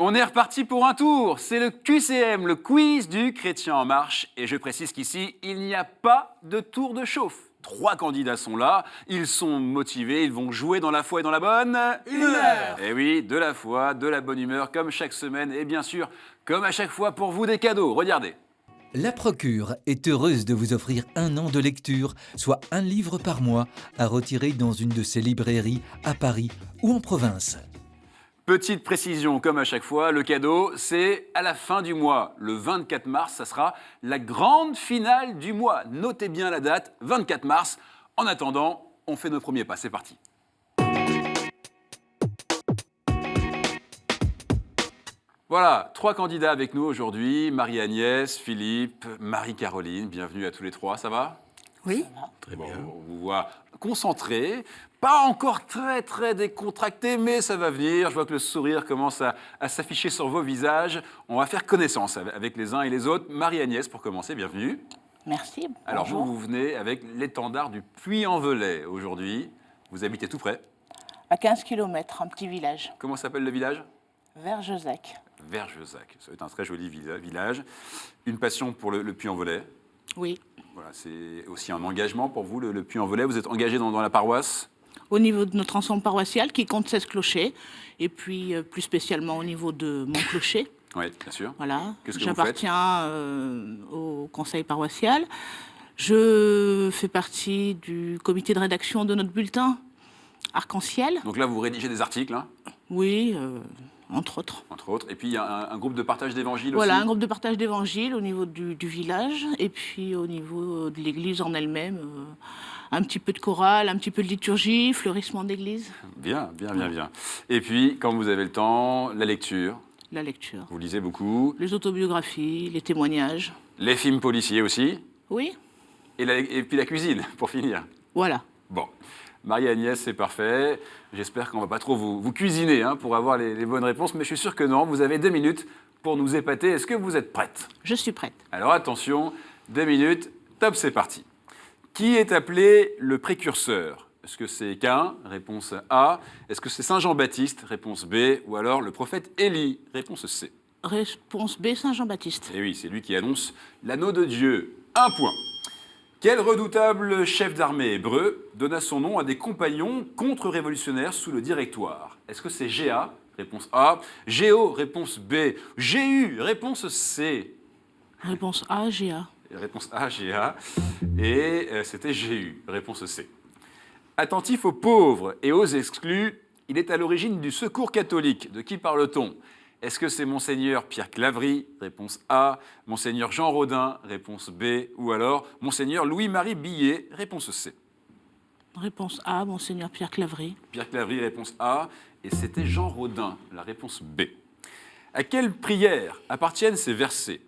On est reparti pour un tour. C'est le QCM, le quiz du Chrétien en marche. Et je précise qu'ici, il n'y a pas de tour de chauffe. 3 candidats sont là, ils sont motivés, ils vont jouer dans la foi et dans la bonne humeur. Et oui, de la foi, de la bonne humeur, comme chaque semaine. Et bien sûr, comme à chaque fois, pour vous, des cadeaux. Regardez. La Procure est heureuse de vous offrir 1 an de lecture, soit 1 livre par mois, à retirer dans une de ses librairies à Paris ou en province. Petite précision, comme à chaque fois, le cadeau, c'est à la fin du mois. Le 24 mars, ça sera la grande finale du mois. Notez bien la date, 24 mars. En attendant, on fait nos premiers pas. C'est parti. Voilà, 3 candidats avec nous aujourd'hui. Marie-Agnès, Philippe, Marie-Caroline. Bienvenue à tous les 3, ça va ? Oui. Très bien. On vous voit concentrés, pas encore très décontractés, mais ça va venir. Je vois que le sourire commence à s'afficher sur vos visages. On va faire connaissance avec les uns et les autres. Marie-Agnès, pour commencer, bienvenue. Merci. Alors bonjour. vous venez avec l'étendard du Puy-en-Velay aujourd'hui. Vous habitez tout près. À 15 km, un petit village, Comment s'appelle le village ? Vergezac. Vergezac. C'est un très joli village. Une passion pour le Puy-en-Velay. Oui. Voilà, c'est aussi un engagement pour vous, le Puy-en-Velay. Vous êtes engagé dans la paroisse ? Au niveau de notre ensemble paroissial qui compte 16 clochers, et puis plus spécialement au niveau de mon clocher. Oui, bien sûr. Voilà. Qu'est-ce que vous faites ? J'appartiens au conseil paroissial. Je fais partie du comité de rédaction de notre bulletin Arc-en-Ciel. Donc là, vous rédigez des articles, hein, Oui, entre autres. entre autres. Et puis, il y a un groupe de partage d'évangiles Voilà, aussi. un groupe de partage d'évangile au niveau du village, et puis au niveau de l'église en elle-même, un petit peu de chorale, un petit peu de liturgie, fleurissement d'église, Bien. Et puis, quand vous avez le temps, la lecture. la lecture, Vous lisez beaucoup. les autobiographies, les témoignages. Les films policiers aussi. Oui, Et puis la cuisine, pour finir. voilà. Bon. Marie-Agnès, c'est parfait. J'espère qu'on ne va pas trop vous cuisiner hein, pour avoir les bonnes réponses, mais je suis sûr que non. Vous avez 2 minutes pour nous épater. Est-ce que vous êtes prête ? Je suis prête. Alors attention, 2 minutes, top, c'est parti. Qui est appelé le précurseur ? Est-ce que c'est Caïn ? Réponse A. Est-ce que c'est Saint Jean-Baptiste ? Réponse B. Ou alors le prophète Élie ? Réponse C. Réponse B, Saint Jean-Baptiste. Et oui, c'est lui qui annonce l'anneau de Dieu. 1 point. Quel redoutable chef d'armée hébreu donna son nom à des compagnons contre-révolutionnaires sous le Directoire ? Est-ce que c'est Géa ? Réponse A. Géo ? Réponse B. Jéhu ? Réponse C. Réponse A, GA. Réponse A, Géa. Et c'était Jéhu. Réponse C. Attentif aux pauvres et aux exclus, il est à l'origine du secours catholique. De qui parle-t-on ? Est-ce que c'est Monseigneur Pierre Claverie ? Réponse A. Monseigneur Jean Rodin ? Réponse B. Ou alors Monseigneur Louis-Marie Billet ? Réponse C. Réponse A, Monseigneur Pierre Claverie. Pierre Claverie, réponse A. Et c'était Jean Rodin, la réponse B. À quelle prière appartiennent ces versets ?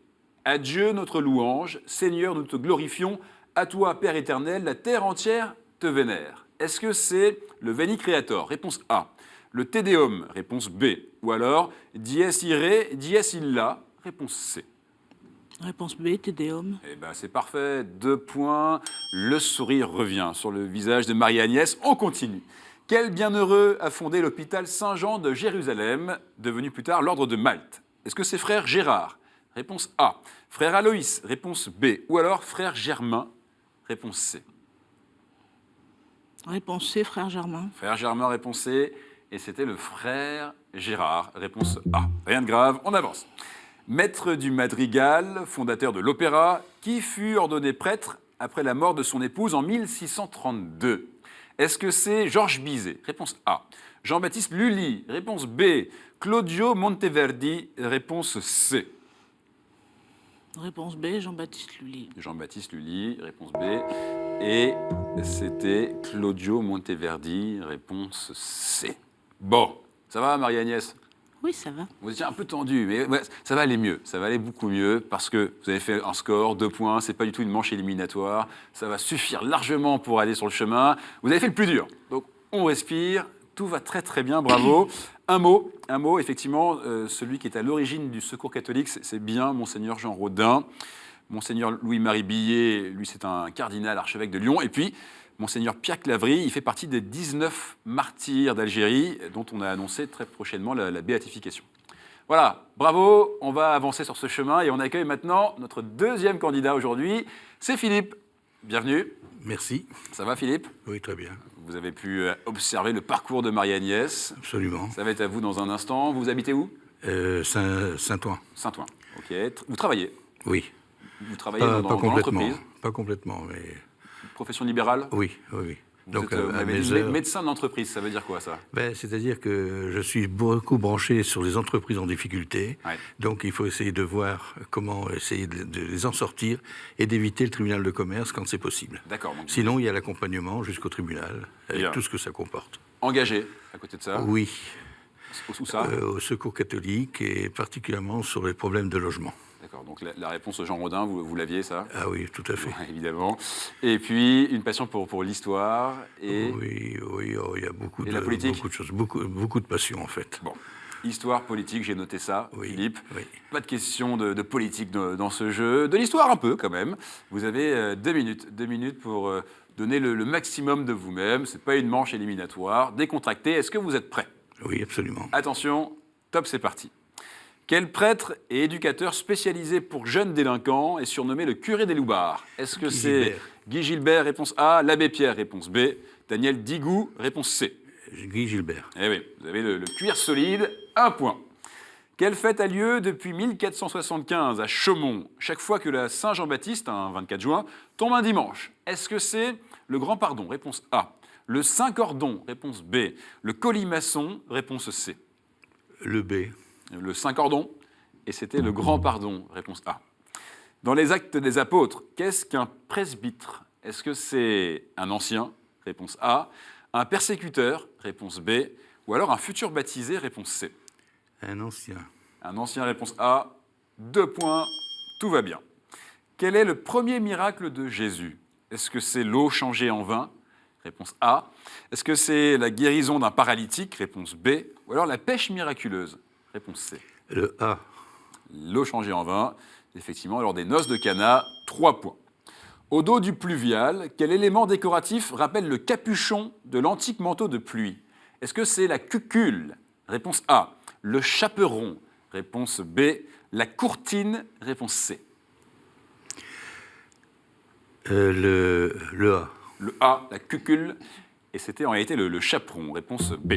À Dieu notre louange, Seigneur nous te glorifions, à toi Père éternel, la terre entière te vénère. Est-ce que c'est le Veni Creator ? Réponse A. Le Te Deum ? Réponse B. Ou alors Dies Irae, Dies Illa ? Réponse C. Réponse B, Te Deum. Eh bien, c'est parfait. 2 points. Le sourire revient sur le visage de Marie-Agnès. On continue. Quel bienheureux a fondé l'hôpital Saint-Jean de Jérusalem, devenu plus tard l'ordre de Malte ? Est-ce que c'est frère Gérard ? Réponse A. Frère Aloïs ? Réponse B. Ou alors frère Germain ? Réponse C. Réponse C, frère Germain. Frère Germain, réponse C. Et c'était le frère Gérard, réponse A. Rien de grave, on avance. Maître du madrigal, fondateur de l'opéra, qui fut ordonné prêtre après la mort de son épouse en 1632. Est-ce que c'est Georges Bizet ? Réponse A. Jean-Baptiste Lully ? Réponse B. Claudio Monteverdi ? Réponse C. Réponse B, Jean-Baptiste Lully. Jean-Baptiste Lully, réponse B. Et c'était Claudio Monteverdi, réponse C. Bon, ça va Marie-Agnès ? Oui, ça va. Vous étiez un peu tendu, mais ouais, ça va aller mieux. Ça va aller beaucoup mieux parce que vous avez fait un score, 2 points. C'est pas du tout une manche éliminatoire. Ça va suffire largement pour aller sur le chemin. Vous avez fait le plus dur. Donc, on respire. Tout va très bien. Bravo. Un mot, effectivement, celui qui est à l'origine du secours catholique, c'est bien Monseigneur Jean Rodin. Monseigneur Louis-Marie Billet, lui, c'est un cardinal archevêque de Lyon. Et puis, Monseigneur Pierre Claverie, il fait partie des 19 martyrs d'Algérie, dont on a annoncé très prochainement la béatification. Voilà, bravo, on va avancer sur ce chemin et on accueille maintenant notre deuxième candidat aujourd'hui, c'est Philippe. Bienvenue. Merci. Ça va Philippe? Oui, très bien. Vous avez pu observer le parcours de Marie-Agnès. Absolument. Ça va être à vous dans un instant. Vous habitez où? Saint-Ouen. Saint-Ouen, ok. Vous travaillez? Oui. Vous travaillez Pas dans complètement. l'entreprise? Pas complètement, mais Profession libérale? oui, oui, oui. Vous êtes, vous m'avez dit médecin d'entreprise, ça veut dire quoi ça? c'est-à-dire que je suis beaucoup branché sur les entreprises en difficulté. Ouais. Donc, il faut essayer de voir comment essayer de les en sortir et d'éviter le tribunal de commerce quand c'est possible. D'accord. Donc, Sinon, il y a l'accompagnement jusqu'au tribunal, avec Bien. tout ce que ça comporte. engagé à côté de ça? Oui, Où ça? au Secours catholique et particulièrement sur les problèmes de logement. D'accord, donc la réponse de Jean Rodin, vous l'aviez ça? Ah oui, tout à fait. Ouais, évidemment. Et puis une passion pour l'histoire et... Oui, oh, il y a beaucoup Et la politique? beaucoup de choses, beaucoup de passion en fait. Bon, histoire, politique, j'ai noté ça, Oui, Philippe. oui. Pas de question de politique dans ce jeu, de l'histoire un peu quand même. Vous avez 2 minutes, 2 minutes pour donner le maximum de vous-même. C'est pas une manche éliminatoire, décontractée. Est-ce que vous êtes prêts? Oui, absolument. Attention, top, c'est parti. Quel prêtre et éducateur spécialisé pour jeunes délinquants est surnommé le curé des Loubards? Est-ce que Guy c'est Gilbert. Guy Gilbert, réponse A, l'abbé Pierre, réponse B, Daniel Digou, réponse C? Guy Gilbert. Eh oui, vous avez le cuir solide, 1 point. Quelle fête a lieu depuis 1475 à Chaumont, chaque fois que la Saint-Jean-Baptiste, un 24 juin, tombe un dimanche? Est-ce que c'est le Grand Pardon, réponse A, le Saint-Cordon, réponse B, le Colimaçon, réponse C? Le B. Le Saint-Cordon, et c'était le Grand Pardon, réponse A. Dans les Actes des Apôtres, qu'est-ce qu'un presbytre? Est-ce que c'est un ancien, réponse A, un persécuteur, réponse B, ou alors un futur baptisé, réponse C? Un ancien. Un ancien, réponse A, 2 points, tout va bien. Quel est le premier miracle de Jésus? Est-ce que c'est l'eau changée en vin? Réponse A. Est-ce que c'est la guérison d'un paralytique? Réponse B. Ou alors la pêche miraculeuse? Réponse C. Le A. L'eau changée en vin, effectivement, lors des noces de Cana, 3 points. Au dos du pluvial, quel élément décoratif rappelle le capuchon de l'antique manteau de pluie? Est-ce que c'est la cucule? Réponse A. Le chaperon? Réponse B. La courtine? Réponse C. Le A. Le A, la cucule, et c'était en réalité le chaperon. Réponse B.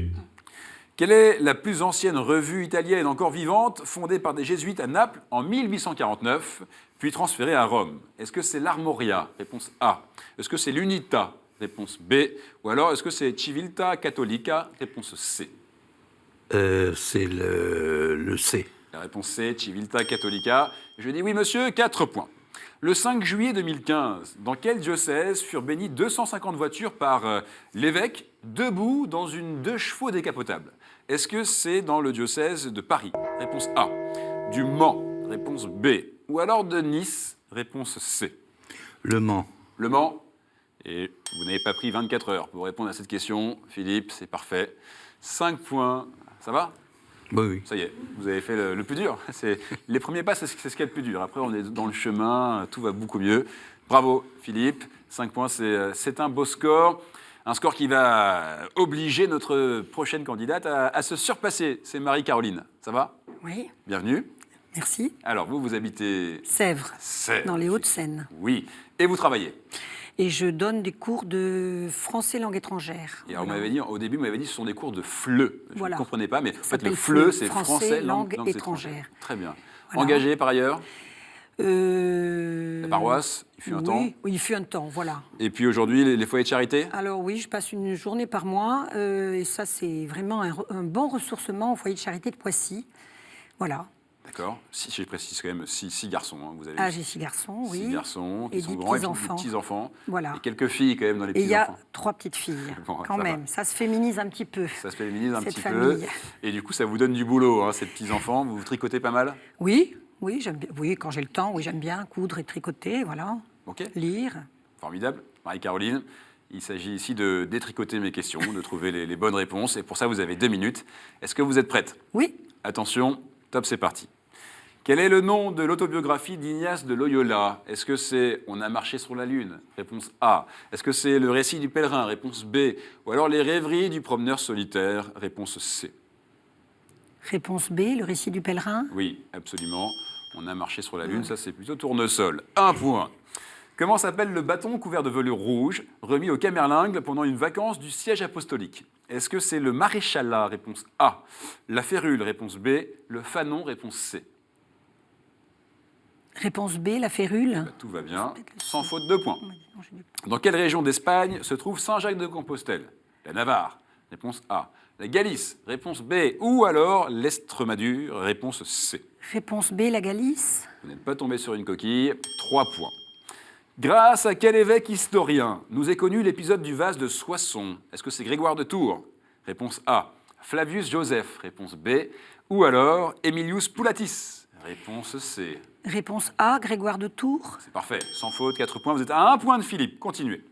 Quelle est la plus ancienne revue italienne encore vivante, fondée par des jésuites à Naples en 1849, puis transférée à Rome? Est-ce que c'est l'Armoria? Réponse A. Est-ce que c'est l'Unità? Réponse B. Ou alors est-ce que c'est Civiltà Cattolica? Réponse C. C'est le C. La réponse C, Civiltà Cattolica. Je dis oui monsieur, 4 points. Le 5 juillet 2015, dans quel diocèse furent bénies 250 voitures par l'évêque debout dans une 2 chevaux décapotable? Est-ce que c'est dans le diocèse de Paris? Réponse A. Du Mans? Réponse B. Ou alors de Nice? Réponse C. Le Mans. Le Mans? Et vous n'avez pas pris 24 heures pour répondre à cette question. Philippe, c'est parfait. 5 points. Ça va? Oui, oui. Ça y est, vous avez fait le plus dur. Les premiers pas, c'est ce qu'il y a de plus dur. Après, on est dans le chemin, tout va beaucoup mieux. Bravo, Philippe. 5 points, c'est un beau score. Un score qui va obliger notre prochaine candidate à se surpasser. C'est Marie-Caroline. Ça va? Oui, Bienvenue. merci. Alors, vous habitez Sèvres, Sèvres. dans les Hauts-de-Seine. Oui. Et vous travaillez? Et je donne des cours de français langue étrangère. Et alors, Voilà. au début, vous m'avez dit que ce sont des cours de FLE. Je Voilà. ne comprenais pas, mais en fait, le s'appelle FLE, FLE, c'est français, langue langue étrangère. Très bien. Voilà. Engagé par ailleurs? La paroisse, il fut un temps. Oui, il fut un temps, voilà. Et puis aujourd'hui, les foyers de charité? Alors oui, je passe une journée par mois, et ça c'est vraiment un bon ressourcement au foyer de charité de Poissy. Voilà. D'accord. Si, je précise quand même, 6 garçons. Hein, vous avez Ah, j'ai 6 garçons, oui. 6 garçons qui Et sont 10 grands et puis petits-enfants. des petits-enfants. Voilà. Et quelques filles quand même dans les Et il y a petits-enfants. 3 petites filles, Bon, quand ça même. va. Ça se féminise un petit peu. Ça se féminise un cette petit famille. peu. Et du coup, ça vous donne du boulot, hein, ces petits-enfants. Vous tricotez pas mal? Oui, oui, j'aime bien. Oui, quand j'ai le temps, oui, j'aime bien coudre et tricoter, voilà. Ok. Lire. Formidable. Marie-Caroline, il s'agit ici de détricoter mes questions, de trouver les bonnes réponses. Et pour ça, vous avez 2 minutes. Est-ce que vous êtes prête? Oui, Attention, top, c'est parti. Quel est le nom de l'autobiographie d'Ignace de Loyola? Est-ce que c'est On a marché sur la Lune? Réponse A. Est-ce que c'est Le récit du pèlerin? Réponse B. Ou alors Les rêveries du promeneur solitaire? Réponse C. Réponse B, le récit du pèlerin. Oui, absolument. On a marché sur la Lune, ça c'est plutôt tournesol. 1 point. Comment s'appelle le bâton couvert de velours rouge, remis au Camerlingue pendant une vacance du siège apostolique? Est-ce que c'est le maréchalat, réponse A, la férule, réponse B, le fanon, réponse C? Réponse B, la férule. Bah, tout va bien, sans faute de points. Non, j'ai du- Dans quelle région d'Espagne se trouve Saint-Jacques-de-Compostelle? La Navarre, réponse A. La Galice, réponse B. Ou alors l'Estremadure, réponse C. Réponse B, la Galice. Vous n'êtes pas tombé sur une coquille, 3 points. Grâce à quel évêque historien nous est connu l'épisode du vase de Soissons? Est-ce que c'est Grégoire de Tours? Réponse A. Flavius Joseph, réponse B. Ou alors Emilius Poulatis, réponse C. Réponse A, Grégoire de Tours. C'est parfait, sans faute, 4 points. Vous êtes à 1 point de Philippe. Continuez.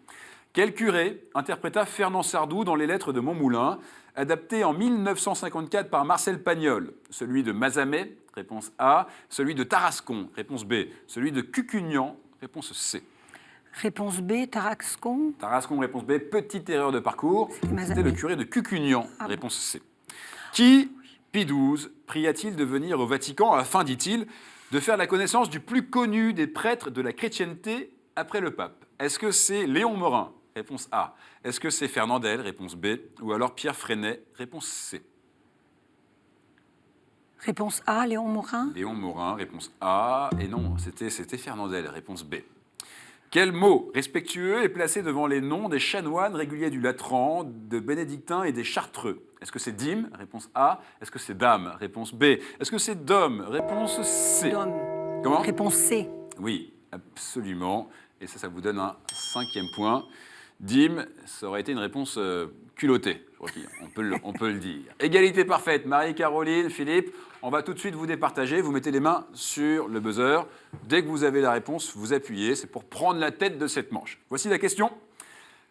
Quel curé interpréta Fernand Sardou dans Les Lettres de Montmoulin, adapté en 1954 par Marcel Pagnol? Celui de Mazamet, réponse A. Celui de Tarascon, réponse B. Celui de Cucugnan, réponse C. Réponse B, Tarascon. Tarascon, réponse B. Petite erreur de parcours. Mazamet. C'était le curé de Cucugnan, Ah bon. réponse C. Qui, Pie XII, pria-t-il de venir au Vatican afin, dit-il, de faire la connaissance du plus connu des prêtres de la chrétienté après le pape? Est-ce que c'est Léon Morin? Réponse A. Est-ce que c'est Fernandel? Réponse B. Ou alors Pierre Freinet? Réponse C. Réponse A, Léon Morin. Léon Morin, réponse A. Et non, c'était Fernandel, réponse B. Quel mot respectueux est placé devant les noms des chanoines réguliers du Latran, de bénédictins et des chartreux? Est-ce que c'est dîme? Réponse A. Est-ce que c'est dame? Réponse B. Est-ce que c'est dôme? Réponse C. Dôme. Comment? Réponse C. Oui, absolument. Et ça vous donne un 5e point. Dîme, ça aurait été une réponse culottée, je crois on peut le dire. Égalité parfaite, Marie-Caroline, Philippe, on va tout de suite vous départager, vous mettez les mains sur le buzzer. Dès que vous avez la réponse, vous appuyez, c'est pour prendre la tête de cette manche. Voici la question.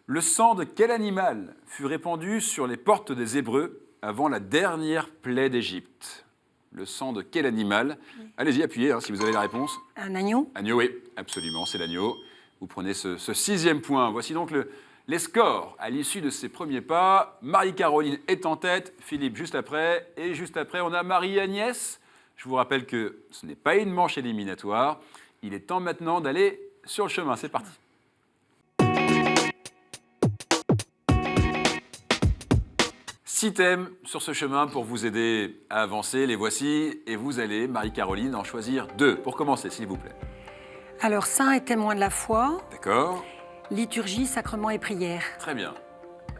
Le sang de quel animal fut répandu sur les portes des Hébreux avant la dernière plaie d'Égypte? Le sang de quel animal? Allez-y, appuyez si vous avez la réponse. Un agneau. Agneau, oui, absolument, c'est l'agneau. Vous prenez ce 6e point. Voici donc les scores à l'issue de ces premiers pas. Marie-Caroline est en tête, Philippe juste après, et juste après, on a Marie-Agnès. Je vous rappelle que ce n'est pas une manche éliminatoire. Il est temps maintenant d'aller sur le chemin. C'est parti. Six thèmes sur ce chemin pour vous aider à avancer. Les voici. Et vous allez, Marie-Caroline, en choisir 2 pour commencer, s'il vous plaît. Alors, saint et témoin de la foi, D'accord? liturgie, sacrement et prière. Très bien.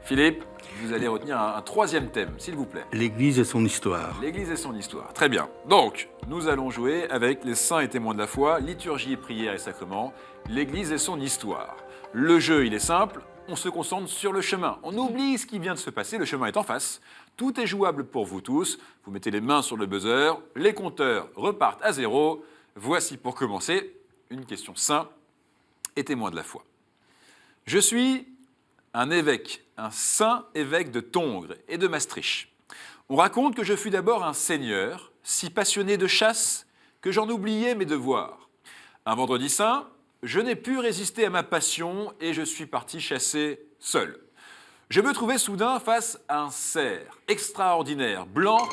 Philippe, vous allez retenir un 3e thème, s'il vous plaît. L'Église et son histoire. L'Église et son histoire. Très bien. Donc, nous allons jouer avec les saints et témoins de la foi, liturgie, prière et sacrement, l'Église et son histoire. Le jeu, il est simple, on se concentre sur le chemin. On oublie ce qui vient de se passer, le chemin est en face. Tout est jouable pour vous tous. Vous mettez les mains sur le buzzer, les compteurs repartent à 0. Voici pour commencer une question saint et témoin de la foi. Je suis un évêque, un saint évêque de Tongres et de Maastricht. On raconte que je fus d'abord un seigneur, si passionné de chasse que j'en oubliais mes devoirs. Un vendredi saint, je n'ai pu résister à ma passion et je suis parti chasser seul. Je me trouvais soudain face à un cerf extraordinaire, blanc.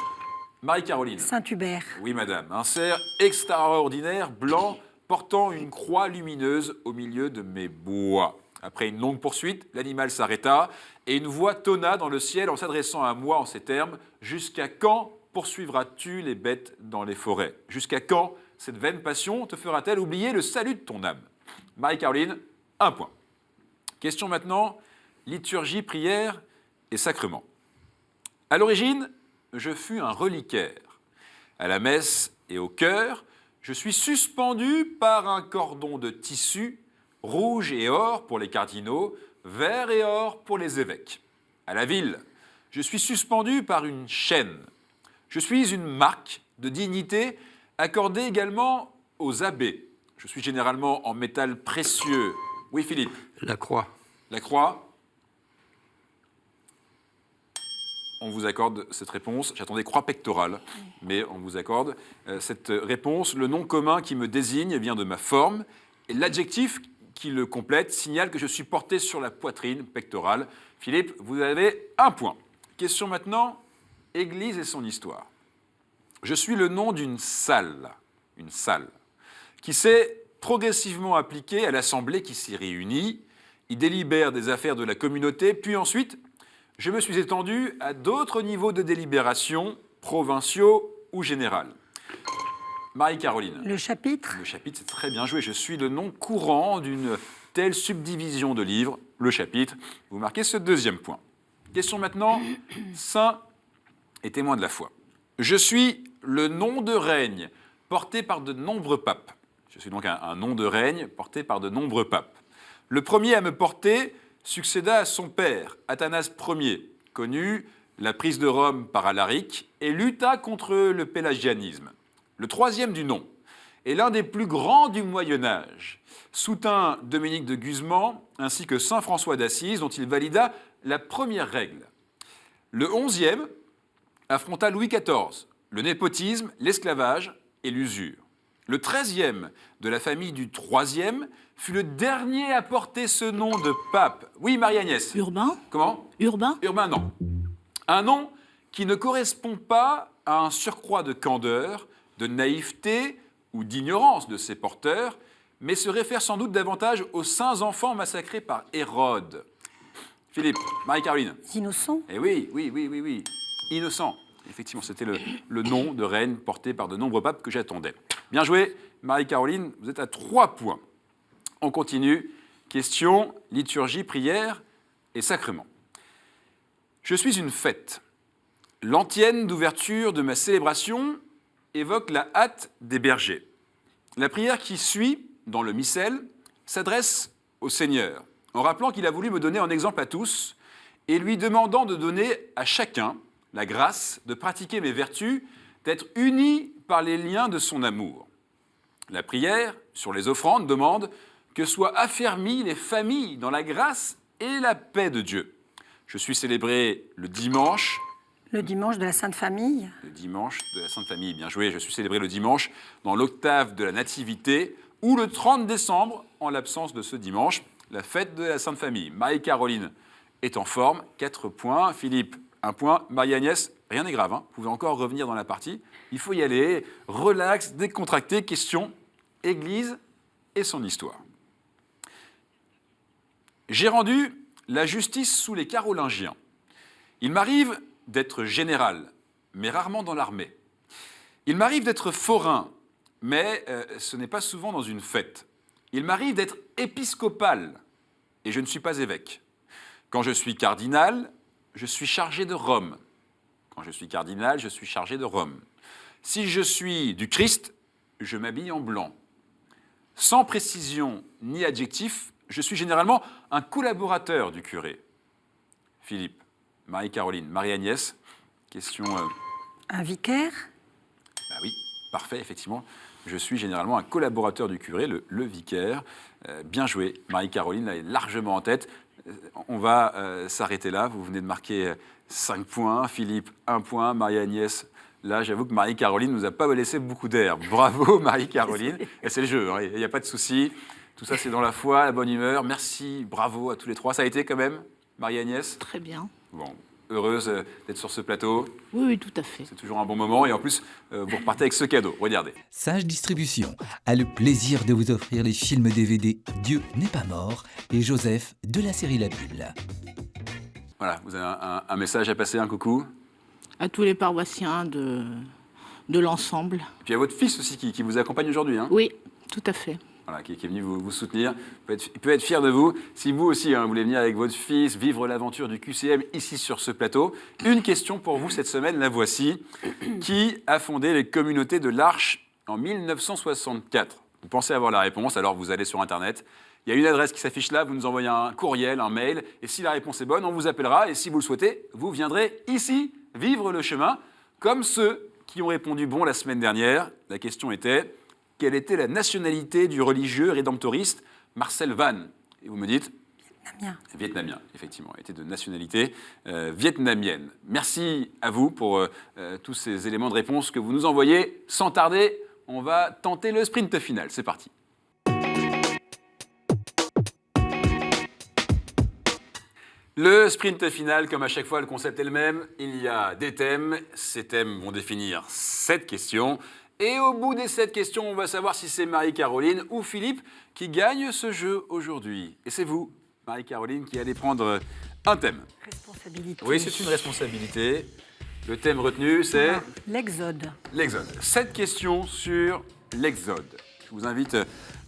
Marie-Caroline. Saint-Hubert. Oui, madame. Un cerf extraordinaire, blanc, portant une croix lumineuse au milieu de mes bois. Après une longue poursuite, l'animal s'arrêta et une voix tonna dans le ciel en s'adressant à moi en ces termes « Jusqu'à quand poursuivras-tu les bêtes dans les forêts? Jusqu'à quand cette vaine passion te fera-t-elle oublier le salut de ton âme ?» Marie-Caroline, 1 point. Question maintenant, liturgie, prière et sacrement. À l'origine, je fus un reliquaire. À la messe et au chœur, je suis suspendu par un cordon de tissu, rouge et or pour les cardinaux, vert et or pour les évêques. À la ville, je suis suspendu par une chaîne. Je suis une marque de dignité accordée également aux abbés. Je suis généralement en métal précieux. Oui, Philippe. La croix. La croix. On vous accorde cette réponse. J'attendais croix pectorale, mais on vous accorde cette réponse. Le nom commun qui me désigne vient de ma forme et l'adjectif qui le complète signale que je suis porté sur la poitrine pectorale. Philippe, vous avez 1 point. Question maintenant, Église et son histoire. Je suis le nom d'une salle, qui s'est progressivement appliquée à l'Assemblée qui s'y réunit. Il délibère des affaires de la communauté, puis ensuite, je me suis étendu à d'autres niveaux de délibération, provinciaux ou générales. Marie-Caroline. Le chapitre. Le chapitre, c'est très bien joué. Je suis le nom courant d'une telle subdivision de livres, le chapitre. Vous marquez ce deuxième point. Question maintenant, saint et témoin de la foi. Je suis le nom de règne porté par de nombreux papes. Je suis donc un nom de règne porté par de nombreux papes. Le premier à me porter succéda à son père, Athanase Ier, connu la prise de Rome par Alaric et lutta contre le pélagianisme. Le troisième du nom est l'un des plus grands du Moyen-Âge, soutint Dominique de Guzman ainsi que saint François d'Assise, dont il valida la première règle. Le 11e affronta Louis XIV, le népotisme, l'esclavage et l'usure. Le 13e de la famille du 3e fut le dernier à porter ce nom de pape. Oui, Marie-Agnès. Urbain? Comment? Urbain? Urbain, non. Un nom qui ne correspond pas à un surcroît de candeur, de naïveté ou d'ignorance de ses porteurs, mais se réfère sans doute davantage aux saints enfants massacrés par Hérode. Philippe, Marie-Caroline. Innocent. Eh oui. Innocent. Effectivement, c'était le nom de reine porté par de nombreux papes que j'attendais. Bien joué, Marie-Caroline, vous êtes à 3 points. On continue. Question, liturgie, prière et sacrement. Je suis une fête. L'antienne d'ouverture de ma célébration évoque la hâte des bergers. La prière qui suit, dans le missel, s'adresse au Seigneur, en rappelant qu'il a voulu me donner en exemple à tous et lui demandant de donner à chacun la grâce de pratiquer mes vertus, d'être unis par les liens de son amour. La prière, sur les offrandes, demande que soient affermies les familles dans la grâce et la paix de Dieu. Je suis célébré le dimanche. Le dimanche de la Sainte Famille. Le dimanche de la Sainte Famille, bien joué. Je suis célébré le dimanche dans l'octave de la Nativité ou le 30 décembre, en l'absence de ce dimanche, la fête de la Sainte Famille. Marie-Caroline est en forme, 4 points. Philippe, 1 point. Marie-Agnès, rien n'est grave, hein. Vous pouvez encore revenir dans la partie. Il faut y aller, relax, décontracté. Question, Église et son histoire. J'ai rendu la justice sous les Carolingiens. Il m'arrive d'être général, mais rarement dans l'armée. Il m'arrive d'être forain, mais ce n'est pas souvent dans une fête. Il m'arrive d'être épiscopal, et je ne suis pas évêque. Quand je suis cardinal, je suis chargé de Rome. Quand je suis cardinal, je suis chargé de Rome. Si je suis du Christ, je m'habille en blanc. Sans précision ni adjectif, je suis généralement un collaborateur du curé. Philippe, Marie-Caroline, Marie-Agnès, question... Un vicaire. Ah oui, parfait, effectivement. Je suis généralement un collaborateur du curé, le vicaire. Bien joué, Marie-Caroline là, est largement en tête. On va s'arrêter là. Vous venez de marquer 5 points. Philippe, 1 point. Marie-Agnès, là, j'avoue que Marie-Caroline ne nous a pas laissé beaucoup d'air. Bravo, Marie-Caroline. Et c'est le jeu, hein, il n'y a pas de souci. Tout ça, c'est dans la foi, la bonne humeur. Merci, bravo à tous les 3. Ça a été quand même, Marie-Agnès? Très bien. Bon, heureuse d'être sur ce plateau. Oui, tout à fait. C'est toujours un bon moment. Et en plus, vous repartez avec ce cadeau. Regardez. Sage Distribution a le plaisir de vous offrir les films DVD Dieu n'est pas mort et Joseph de la série La Bulle. Voilà, vous avez un message à passer, un coucou. À tous les paroissiens de l'ensemble. Et puis à votre fils aussi qui vous accompagne aujourd'hui. Hein. Oui, tout à fait. Voilà, qui est venu vous soutenir. Il peut être fier de vous. Si vous aussi, vous voulez venir avec votre fils, vivre l'aventure du QCM ici sur ce plateau, une question pour vous cette semaine, la voici. Qui a fondé les communautés de l'Arche en 1964 ? Vous pensez avoir la réponse, alors vous allez sur Internet. Il y a une adresse qui s'affiche là, vous nous envoyez un courriel, un mail, et si la réponse est bonne, on vous appellera, et si vous le souhaitez, vous viendrez ici vivre le chemin, comme ceux qui ont répondu bon la semaine dernière. La question était... Quelle était la nationalité du religieux rédemptoriste Marcel Vann? Et vous me dites? Vietnamien. Vietnamien, effectivement, était de nationalité vietnamienne. Merci à vous pour tous ces éléments de réponse que vous nous envoyez. Sans tarder, on va tenter le sprint final. C'est parti. Le sprint final, comme à chaque fois, le concept est le même. Il y a des thèmes. Ces thèmes vont définir 7 questions. Et au bout des 7 questions, on va savoir si c'est Marie-Caroline ou Philippe qui gagne ce jeu aujourd'hui. Et c'est vous, Marie-Caroline, qui allez prendre un thème. Responsabilité. Oui, c'est une responsabilité. Le thème retenu, c'est Ah, l'Exode. l'Exode. 7 questions sur l'Exode. Je vous invite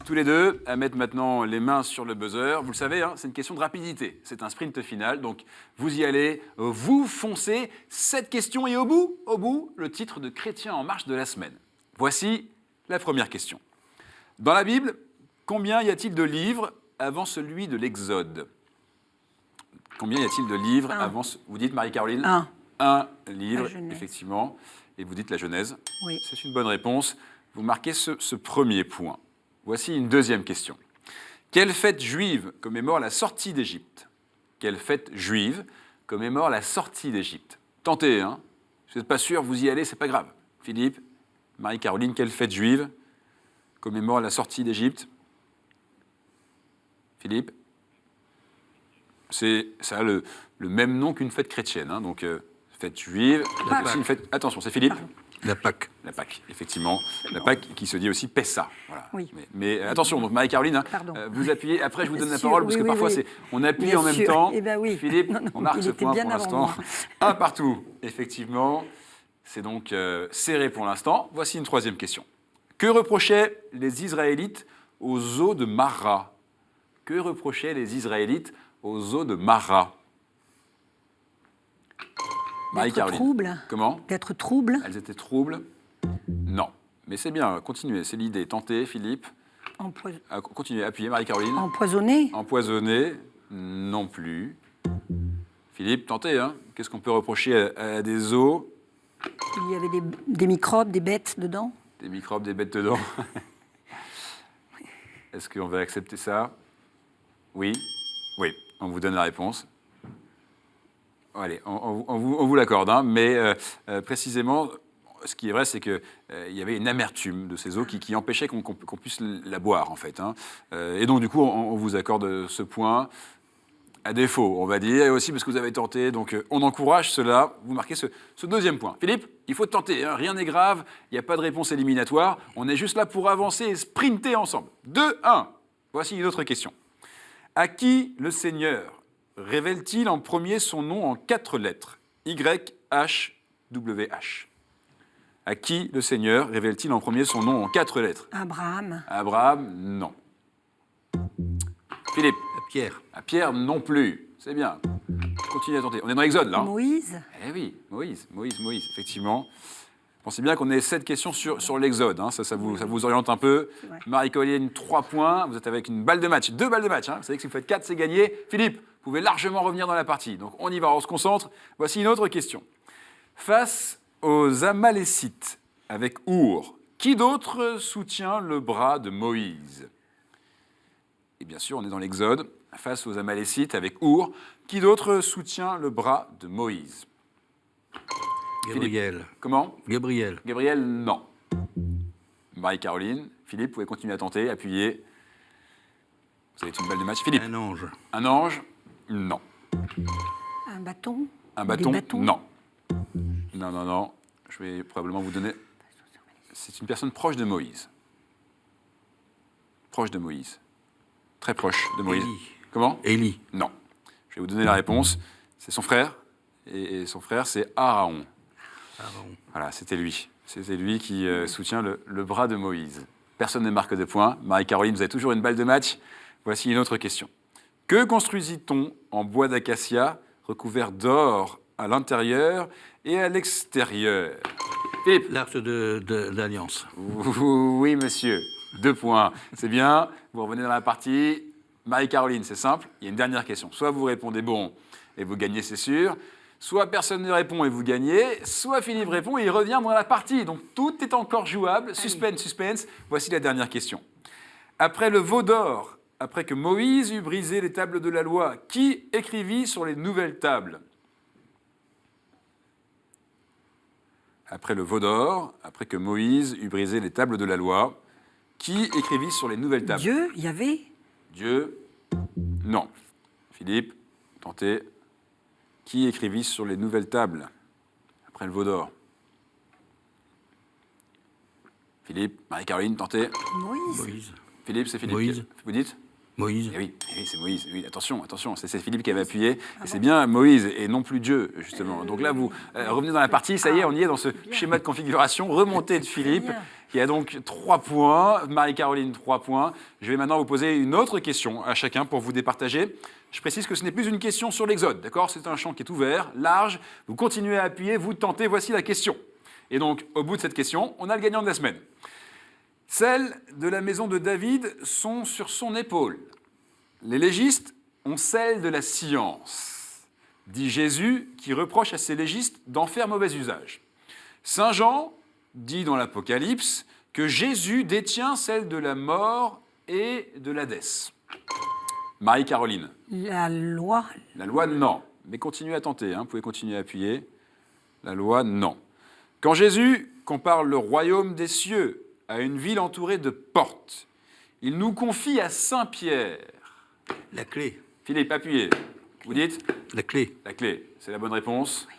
tous les deux à mettre maintenant les mains sur le buzzer. Vous le savez, hein, c'est une question de rapidité. C'est un sprint final, donc vous y allez, vous foncez. 7 questions et au bout, le titre de Chrétien en marche de la semaine. Voici la première question. Dans la Bible, combien y a-t-il de livres avant celui de l'Exode? Combien y a-t-il de livres avant... Vous dites, Marie-Caroline? Un livre, effectivement. Et vous dites la Genèse. Oui. C'est une bonne réponse. Vous marquez ce premier point. Voici une deuxième question. Quelle fête juive commémore la sortie d'Égypte? Quelle fête juive commémore la sortie d'Égypte? Tentez, hein. Si vous n'êtes pas sûr, vous y allez, c'est pas grave. Philippe, Marie-Caroline, quelle fête juive commémore la sortie d'Égypte? Philippe? Ça a le même nom qu'une fête chrétienne, hein, donc fête juive. Aussi une fête... Attention, c'est Philippe? La Pâque. La Pâque, effectivement. La Pâque qui se dit aussi Pessa. Voilà. Oui. Mais attention, donc Marie-Caroline, hein, vous appuyez, après je vous donne la parole, parce que parfois on appuie Bien en même sûr. temps. Eh ben oui. Philippe, Non, on marque il ce était point bien pour avant l'instant. moi. Un partout, effectivement. C'est donc serré pour l'instant. Voici une troisième question. Que reprochaient les Israélites aux eaux de Mara? Que reprochaient les Israélites aux eaux de Mara? D'être trouble. Comment? D'être trouble. Elles étaient troubles? Non. Mais c'est bien, continuez, c'est l'idée. Tentez, Philippe. Continuez, appuyez, Marie-Caroline. Empoisonné. Empoisonné? Non plus. Philippe, tentez, hein. Qu'est-ce qu'on peut reprocher à des eaux? Il y avait des microbes, des bêtes dedans. Des microbes, des bêtes dedans. Est-ce qu'on va accepter ça? Oui. Oui, on vous donne la réponse. Allez, on vous l'accorde, hein, mais précisément, ce qui est vrai, c'est qu'il y avait une amertume de ces eaux qui empêchait qu'on puisse la boire, en fait. Hein. Et donc, du coup, on vous accorde ce point à défaut, on va dire, et aussi parce que vous avez tenté, donc on encourage cela. Vous marquez ce deuxième point. Philippe, il faut tenter, hein, rien n'est grave, il n'y a pas de réponse éliminatoire, on est juste là pour avancer et sprinter ensemble. 2-1. Voici une autre question. À qui le Seigneur révèle-t-il en premier son nom en 4 lettres? Y-H-W-H. À qui le Seigneur révèle-t-il en premier son nom en 4 lettres? Abraham. Abraham, non. Philippe? À Pierre. À Pierre, non plus. C'est bien. Continuez à tenter. On est dans l'Exode, là. Hein. Moïse. Eh oui, Moïse, effectivement. Pensez bien qu'on ait 7 questions sur l'Exode. Hein. Ça vous oriente un peu. Marie-Caroline, 3 points. Vous êtes avec une balle de match. 2 balles de match. Hein. Vous savez que si vous faites 4, c'est gagné. Philippe, vous pouvez largement revenir dans la partie. Donc on y va, on se concentre. Voici une autre question. Face aux Amalécites avec Our, qui d'autre soutient le bras de Moïse? Et bien sûr, on est dans l'Exode. Face aux Amalécites avec Our, qui d'autre soutient le bras de Moïse? Gabriel. Philippe. Comment? Gabriel. Gabriel, non. Marie-Caroline, Philippe, vous pouvez continuer à tenter, appuyer. Vous avez une balle de match. Philippe. Un ange. Un ange? Non. Un bâton. Un bâton? Des bâtons. Non. Non. Je vais probablement vous donner... C'est une personne proche de Moïse. Proche de Moïse. Très proche de Moïse. Élie. Comment? Élie. Non. Je vais vous donner la réponse. C'est son frère. Et son frère, c'est Aaron. Aaron. Voilà, c'était lui. C'était lui qui soutient le bras de Moïse. Personne ne marque de points. Marie-Caroline, vous avez toujours une balle de match. Voici une autre question. Que construisit-on en bois d'acacia recouvert d'or à l'intérieur et à l'extérieur? Philippe. L'arche de l'Alliance. Oui, monsieur. 2 points. C'est bien. Vous revenez dans la partie. Marie-Caroline, c'est simple. Il y a une dernière question. Soit vous répondez bon et vous gagnez, c'est sûr. Soit personne ne répond et vous gagnez. Soit Philippe répond et il revient dans la partie. Donc tout est encore jouable. Suspense. Voici la dernière question. Après le veau d'or, après que Moïse eut brisé les tables de la loi, qui écrivit sur les nouvelles tables? Après le veau d'or, après que Moïse eut brisé les tables de la loi, qui écrivit sur les nouvelles tables? Dieu, Yahvé. Dieu? Non. Philippe, tentez. Qui écrivit sur les nouvelles tables après le veau d'or? Philippe, Marie-Caroline, tentez. Moïse. Moïse. Philippe, c'est Philippe. Moïse. Vous dites? Moïse. Oui, c'est Moïse. Oui, attention, c'est Philippe qui avait appuyé. Et c'est bien Moïse et non plus Dieu, justement. Donc là, vous revenez dans la partie, ça y est, on y est dans ce schéma de configuration, remontée de Philippe, qui a donc 3 points. Marie-Caroline, 3 points. Je vais maintenant vous poser une autre question à chacun pour vous départager. Je précise que ce n'est plus une question sur l'Exode, d'accord? C'est un champ qui est ouvert, large. Vous continuez à appuyer, vous tentez, voici la question. Et donc, au bout de cette question, on a le gagnant de la semaine. Celles de la maison de David sont sur son épaule. Les légistes ont celle de la science, dit Jésus, qui reproche à ses légistes d'en faire mauvais usage. Saint Jean dit dans l'Apocalypse que Jésus détient celle de la mort et de l'Hadès. Marie-Caroline. La loi. La loi, non. Mais continuez à tenter, vous pouvez continuer à appuyer. La loi, non. Quand Jésus compare le royaume des cieux à une ville entourée de portes, il nous confie à Saint-Pierre. La clé. Philippe, appuyez. Vous dites? La clé. La clé, c'est la bonne réponse.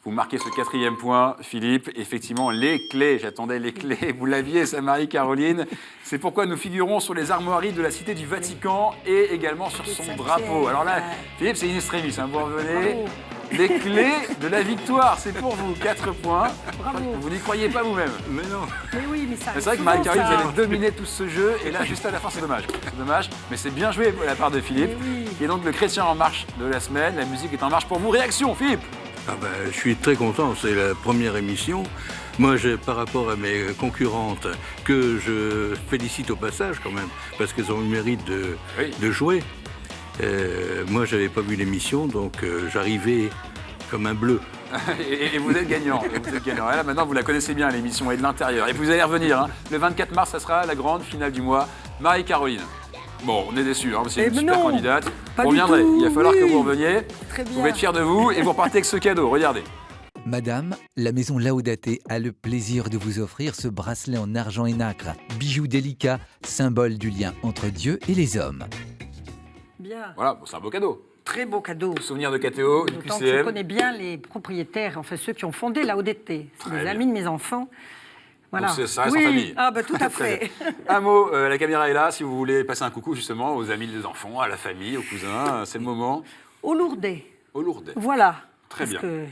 Vous marquez ce 4e point, Philippe. Effectivement, les clés, j'attendais les clés. Vous l'aviez, ça, Marie-Caroline. C'est pourquoi nous figurons sur les armoiries de la Cité du Vatican et également sur son drapeau. Alors là, Philippe, c'est une extrémiste, vous revenez. Bravo. Les clés de la victoire, c'est pour vous, 4 points. Bravo. Vous n'y croyez pas vous-même. Mais non. Mais oui, mais ça. C'est vrai que Marie-Caroline, vous avez dominé tout ce jeu, et là, juste à la fin, c'est dommage. C'est dommage, mais c'est bien joué de la part de Philippe, Mais oui. qui est donc le chrétien en marche de la semaine. La musique est en marche pour vous. Réaction, Philippe? Je suis très content, c'est la première émission. Moi, par rapport à mes concurrentes, que je félicite au passage quand même, parce qu'elles ont eu le mérite de jouer. Moi, je n'avais pas vu l'émission, donc j'arrivais comme un bleu. Et vous êtes gagnant. Et là, maintenant, vous la connaissez bien, l'émission, et de l'intérieur. Et vous allez revenir. Le 24 mars, ça sera la grande finale du mois. Marie-Caroline. Bon, on est déçus, c'est une super candidate. Vous reviendrez. Il va falloir que vous reveniez. Très bien. Vous pouvez être fiers de vous et vous repartez avec ce cadeau. Regardez. Madame, la maison Laodaté a le plaisir de vous offrir ce bracelet en argent et nacre, bijou délicat, symbole du lien entre Dieu et les hommes. Bien. Voilà, c'est un beau cadeau. Très beau cadeau. Souvenir de KTO, du D'autant que je QCM. connais bien les propriétaires, enfin ceux qui ont fondé la ODT. C'est Très des bien. amis de mes enfants. Voilà. Donc ça reste oui. en famille. Ah, tout à Très fait. bien. Un mot, la caméra est là, si vous voulez passer un coucou justement aux amis des enfants, à la famille, aux cousins, c'est le moment. Au Lourdais. Au Lourdes. Voilà. Très Parce bien. que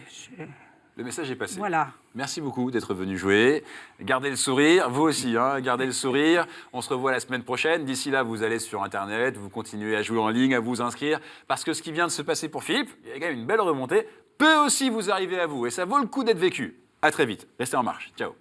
Le message est passé. Voilà. Merci beaucoup d'être venu jouer. Gardez le sourire, vous aussi, gardez le sourire. On se revoit la semaine prochaine. D'ici là, vous allez sur Internet, vous continuez à jouer en ligne, à vous inscrire. Parce que ce qui vient de se passer pour Philippe, il y a quand même une belle remontée, peut aussi vous arriver à vous. Et ça vaut le coup d'être vécu. À très vite. Restez en marche. Ciao.